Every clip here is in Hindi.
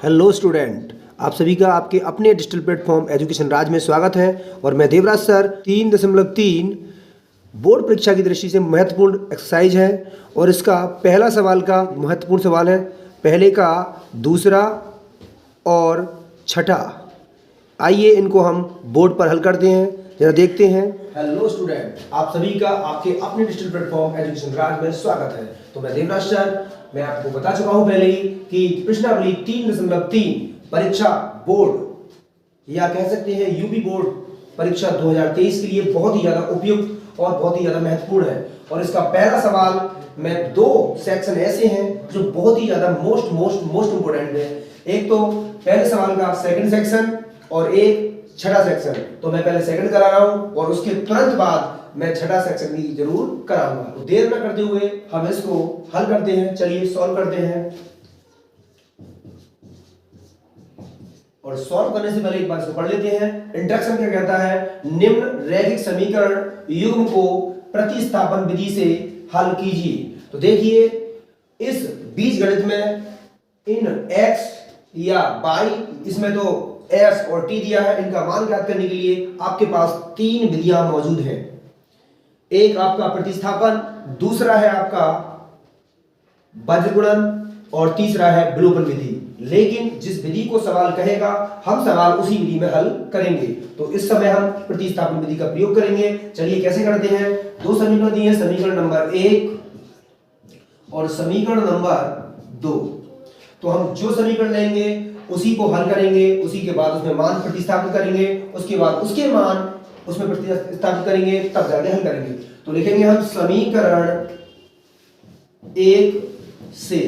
हेलो स्टूडेंट, आप सभी का आपके अपने डिजिटल प्लेटफॉर्म एजुकेशन राज में स्वागत है। और मैं देवराज सर 3.3 बोर्ड परीक्षा की दृष्टि से महत्वपूर्ण एक्सरसाइज है और इसका पहला सवाल का महत्वपूर्ण सवाल है, पहले का, दूसरा और छठा। आइए इनको हम बोर्ड पर हल करते हैं, जरा देखते हैं। हेलो स्टूडेंट, आप सभी का आपके अपने डिजिटल प्लेटफॉर्म एजुकेशन राज में स्वागत है। तो मैं देवराज सर, मैं आपको बता चुका हूं पहले ही कि प्रश्नावली 3.3 परीक्षा बोर्ड या कह सकते हैं यूपी बोर्ड परीक्षा 2023 के लिए बहुत ही ज्यादा उपयुक्त और बहुत ही ज्यादा महत्वपूर्ण है। और इसका पहला सवाल में दो सेक्शन ऐसे हैं जो बहुत ही ज्यादा मोस्ट इंपोर्टेंट है। एक तो पहले सवाल का सेकंड सेक्शन और एक छठा सेक्शन। तो मैं पहले सेकंड करा रहा हूं और उसके तुरंत बाद मैं छठा सेक्शन भी जरूर कराऊंगा। तो देर न करते हुए हम इसको हल करते हैं। चलिए सॉल्व करते हैं। और सॉल्व करने से पहले एक बार इसको पढ़ लेते हैं। इंट्रोडक्शन क्या कहता है? निम्न रैखिक समीकरण युग्म को प्रतिस्थापन विधि से हल कीजिए। तो देखिए, इस बीजगणित में इन x या y, इसमें तो s और t दिया है, इनका मान ज्ञात करने के लिए आपके पास तीन विधियां मौजूद हैं। एक आपका प्रतिस्थापन, दूसरा है आपका वज्रगुणन और तीसरा है विलोपन विधि। लेकिन जिस विधि को सवाल कहेगा हम सवाल उसी विधि में हल करेंगे। तो इस समय हम प्रतिस्थापन विधि का प्रयोग करेंगे। चलिए कैसे करते हैं। दो समीकरण दिए हैं, समीकरण नंबर 1 और समीकरण नंबर 2। तो हम जो समीकरण लेंगे उसी को हल करेंगे, उसी के बाद उसमें मान प्रतिस्थापित करेंगे, उसके बाद उसके मान उसमें प्रतिस्थापित करेंगे, तब जाके हल करेंगे। तो लिखेंगे हम समीकरण 1 से,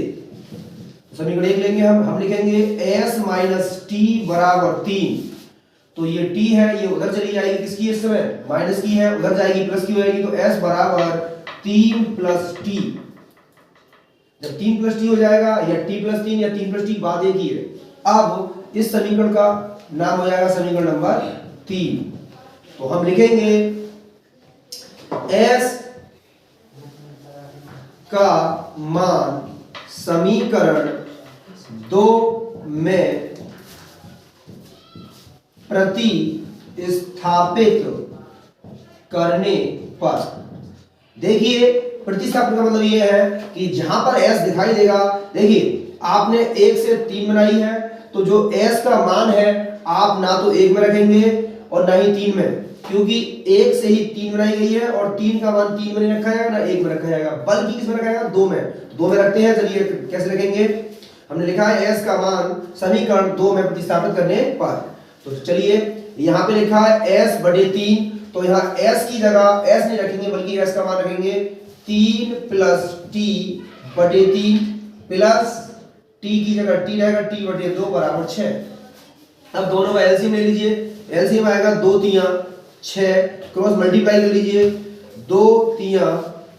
समीकरण 1 लेंगे हम लिखेंगे s माइनस टी बराबर 3। तो ये t है, ये उधर चली जाएगी, किसकी इस समय माइनस की है, उधर जाएगी प्लस की हो जाएगी। तो s बराबर 3 प्लस टी। जब 3 प्लस टी हो जाएगा या t प्लस 3 या 3 प्लस टी, बात एक ही है। अब इस समीकरण का नाम हो जाएगा समीकरण नंबर 3। तो हम लिखेंगे s का मान समीकरण 2 में प्रतिस्थापित करने पर, देखिए प्रतिस्थापन का मतलब यह है कि जहां पर s दिखाई देगा, देखिए आपने 1 से 3 बनाई है, तो जो s का मान है आप ना तो 1 में रखेंगे और ना ही 3 में, क्योंकि 1 से ही 3 बनाई गई है और 3 का मान 3 में नहीं रखा जाएगा, ना 1 में रखा जाएगा, बल्कि किस में रखा जाएगा? 2 में। 2 में रखते हैं। चलिए कैसे रखेंगे। हमने लिखा है s का मान समीकरण 2 में प्रतिस्थापित करने पर। तो चलिए यहां पे लिखा है s बटे 3, तो यहां s की जगह s नहीं रखेंगे बल्कि s का मान रखेंगे 3 प्लस t बटे 3 प्लस t की जगह t रहेगा t बटे 2 बराबर 6। अब दोनों का एलसीएम ले लीजिए। एलसीएम आएगा 2 तिया 6, क्रॉस मल्टीप्लाई कर लीजिए। 2 तिया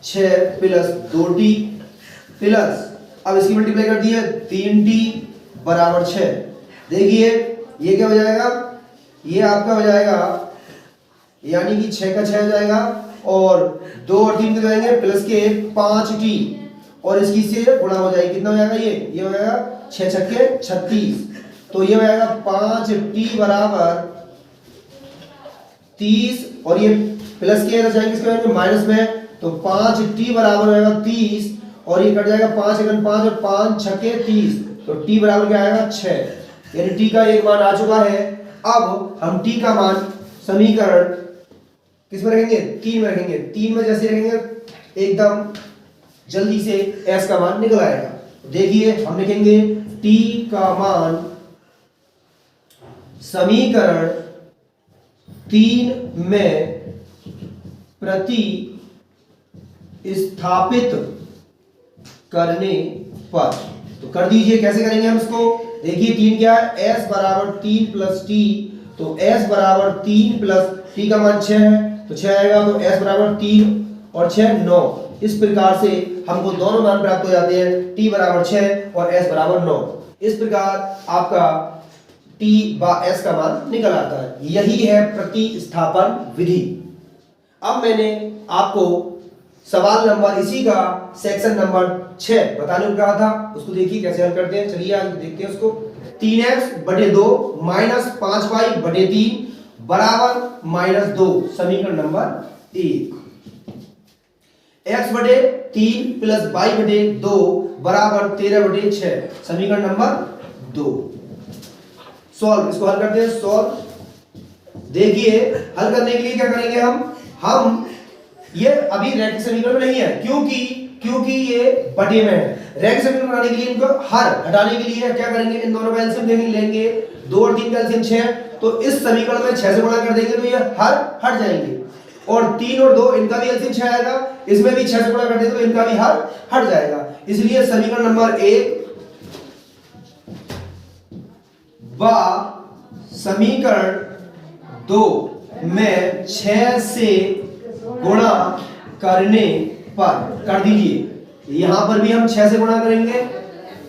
6 प्लस 2t प्लस, अब इसकी मल्टीप्लाई कर दी है 3t बराबर 6। देखिए ये क्या हो जाएगा, ये आपका हो जाएगा यानी कि 6 का 6 हो जाएगा और 2 और 3 कितने जाएंगे प्लस के 5t और इसकी से गुणा हो जाएगी। कितना हो जाएगा ये हो जाएगा 6 छक्के 36। तो ये हो जाएगा 5t बराबर 30 और ये प्लस के जाएंगे इसके माइनस में, तो 5t बराबर होगा 30 और ये कट जाएगा 5 एकम 5 और 5 छक्के 30। तो t बराबर क्या आएगा 6, यानी t का एक मान आ चुका है। अब हम t का मान समीकरण किस में रखेंगे? 3 में रखेंगे। 3 में जैसे रखेंगे एकदम जल्दी से s का मान निकल आएगा। देखिए हम लिखेंगे t का मान समीकरण 3 में प्रतिस्थापित करने पर। तो कर दीजिए, कैसे करेंगे हम इसको। देखिए 3 क्या है, s बराबर 3 प्लस t, तो s बराबर 3 प्लस t का मान 6 है, तो 6 आएगा, तो s बराबर 3 और 6 9। इस प्रकार से हमको दोनों मान प्राप्त हो जाते हैं, t बराबर 6 और s बराबर 9। इस प्रकार आपका t व s का मान निकल आता है। यही है प्रतिस्थापन विधि। अब मैंने आपको सवाल नंबर इसी का सेक्शन नंबर 6 बताने को कहा था, उसको देखिए कैसे हल करते हैं। चलिए आज देखते हैं उसको। 3x/2 माइनस 5y/3 बराबर -2। समीकरण नंबर 1। x/3 प्लस y/2 बराबर 13/6। समीकरण नंबर 2। सॉल्व, इसको हल करते हैं। सॉल्व, देखिए हल करने के लिए क्या करेंगे हम ये अभी रैखिक समीकरण में नहीं है, क्योंकि ये बटे में है। रैखिक समीकरण बनाने के लिए इनको हर हटाने के लिए क्या करेंगे, इन दोनों का एलसीएम लेंगे। 2 और 3 का एलसीएम 6, तो इस समीकरण में 6 से गुणा कर देंगे तो ये हर हट जाएंगे। और 3 और 2 इनका भी एलसीएम 6 आएगा, इसमें भी 6 से गुणा कर देंगे तो इनका भी हर हट जाएगा। इसलिए समीकरण नंबर 1 व समीकरण 2 में 6 से गुणा करने पर कर दीजिए। यहां पर भी हम 6 से गुणा करेंगे,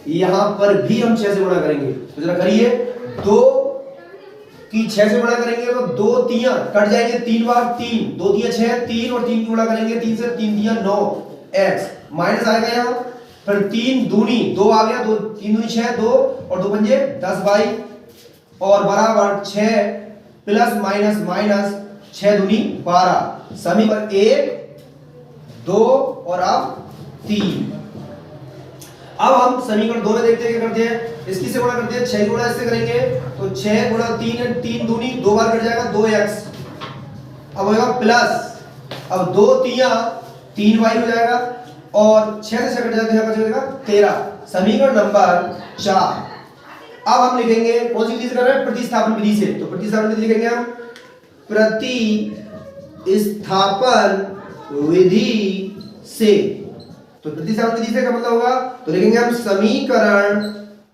यहां पर भी हम 6 से गुणा करेंगे। तो जरा करिए, 2 की 6 से गुणा करेंगे तो 2 तियां कट जाएंगे, 3 बार 3, 2 तियां 6, 3 और 3 की गुणा करेंगे, 3 से 3 तियां 9 x माइनस आएगा यहाँ, फिर 3 दूनी 2 आ गया, 2 3 दूनी 6, 2 और 2 पंजे 10 बाई और बराबर 6 प्लस माइनस माइनस 6 दूनी 12। समीकरण 1 2 और अब 3। अब हम समीकरण 2 में देखते हैं क्या करते हैं, इसकी से गुणा करते हैं, 6 गुणा इससे करेंगे तो 6 गुणा 3 है, 3 दूनी 2 बार कट जाएगा 2x, अब होगा प्लस, अब 2 तियां 3y हो जाएगा और 6 से 6 कट जाएगा तो बचेगा 13। समीकरण नंबर 4। अब हम लिखेंगे कौन सी विधि से कर रहे हैं, प्रतिस्थापन विधि से। तो प्रतिस्थापन विधि लिखेंगे हम प्रतिस्थापन विधि से। तो प्रतिस्थापन विधि से क्या मतलब होगा, तो लिखेंगे हम समीकरण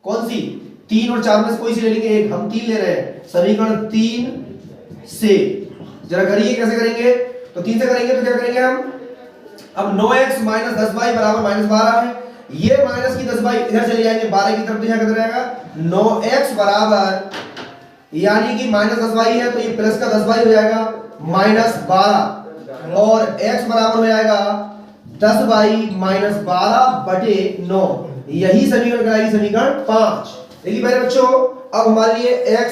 कौन सी, 3 और 4 में से कोई सी ले लेंगे, एक हम 3 ले रहे हैं। समीकरण 3 से जरा करिए कैसे करेंगे, तो 3 से करेंगे तो क्या करेंगे हम, अब 9x माइनस 10y बराबर -12 है, ये माइनस की 10y इधर चले जाएंगे, 12 की तरफ तो यहाँ किधर आएगा 9x बराबर, यानी कि माइनस 10y है तो ये प्लस का 10y हो जाएगा -12 और x बराबर हो जाएगा 10y माइनस 12/9। यही समीकरण कराएगी समीकरण 5। देखिए मेरे बच्चों, अब हमारे लिए x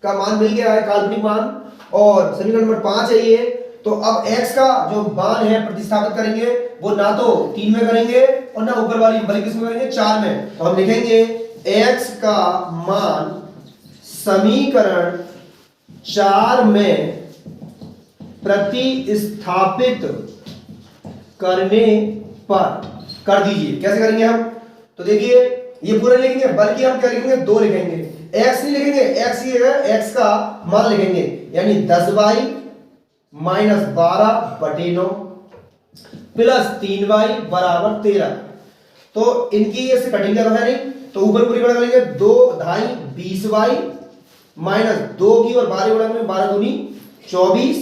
का मान मिल गया है, काल्पनिक मान, और समीकरण नंबर 5 है ये। तो अब x का जो मान है प्रतिस्थापित करेंगे, वो ना तो 3 में करेंगे और ना ऊपर वाली, बल्कि किसमें करेंगे 4 में। तो हम लिखेंगे x का मान समीकरण 4 में प्रतिस्थापित करने पर कर दीजिए। कैसे करेंगे हम, तो देखिए ये पूरा लिखेंगे, बल्कि हम क्या लिखेंगे 2 लिखेंगे, x नहीं लिखेंगे, x ही है, x का मान लिखेंगे, यानी 10y माइनस 12/9 प्लस 3y बराबर 13। तो इनकी ये से कटिंग तो है नहीं, तो ऊपर पूरी गुणा करेंगे, 2 2.5 20y माइनस 2 की और 12 गुणा करेंगे, 12 दूनी 24,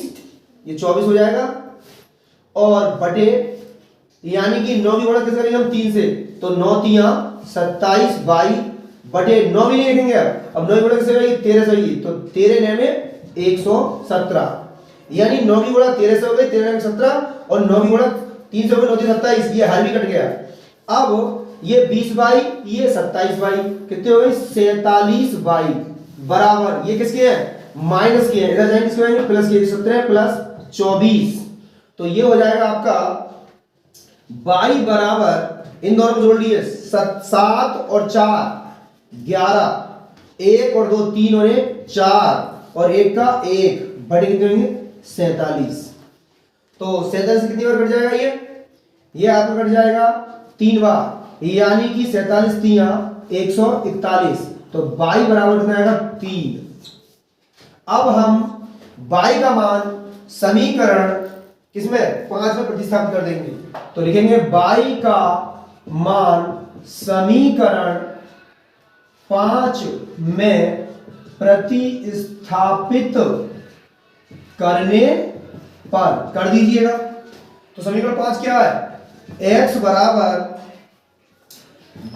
ये 24 हो जाएगा, और बटे, यानी कि 9 की गुणा किस करेंगे हम 3 से, तो 9 तियां 27y बटे 9 भी नहीं लिखेंगे, अब 9 की गुणा किससे करेंगे 13 से होगी, तो 13 में 117, यानी 9 की गुणा 13 से हो गई, 13 में 17 और 9 की गुणा 3 से हो गई, 9 3 27, ये हर भी कट गया। अब ये 20y ये 27y कितने हो गए 47y बराबर, ये किसके है माइनस के है, इधर जाएंगे किसके आएंगे प्लस के, 17 प्लस 24, तो ये हो जाएगा आपका y बराबर, इन दोनों को जोड़ लिए 7 और 4 11, 1 और 2 3 और 1 4 और 1 का 1 बटे कितने होंगे 47। तो 47 से कितनी बार कट जाएगा ये आपका कट जाएगा 3 बार, यानी कि 47 तियां 141, तो y बराबर कितना आएगा 3। अब हम y का मान समीकरण किसमें 5 में प्रतिस्थापित कर देंगे, तो लिखेंगे y का मान समीकरण 5 में प्रतिस्थापित करने पर कर दीजिएगा। तो समीकरण 5 क्या है, x बराबर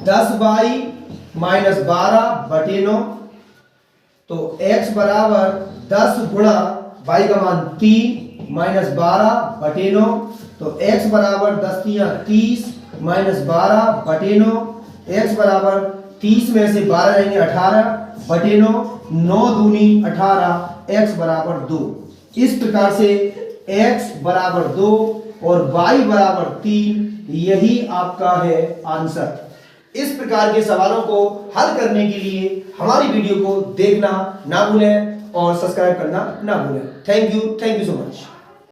10y माइनस 12/9, तो x बराबर 10 गुणा y का मान 3 माइनस 12/9, तो x बराबर 10 तियां 30 माइनस 12/9, x बराबर 30 में से 12 जाएंगे 18 बटे 9, 9 दूनी 18, x बराबर 2। इस प्रकार से x बराबर 2 और y बराबर 3, यही आपका है आंसर। इस प्रकार के सवालों को हल करने के लिए हमारी वीडियो को देखना ना भूलें और सब्सक्राइब करना ना भूलें। Thank you so much.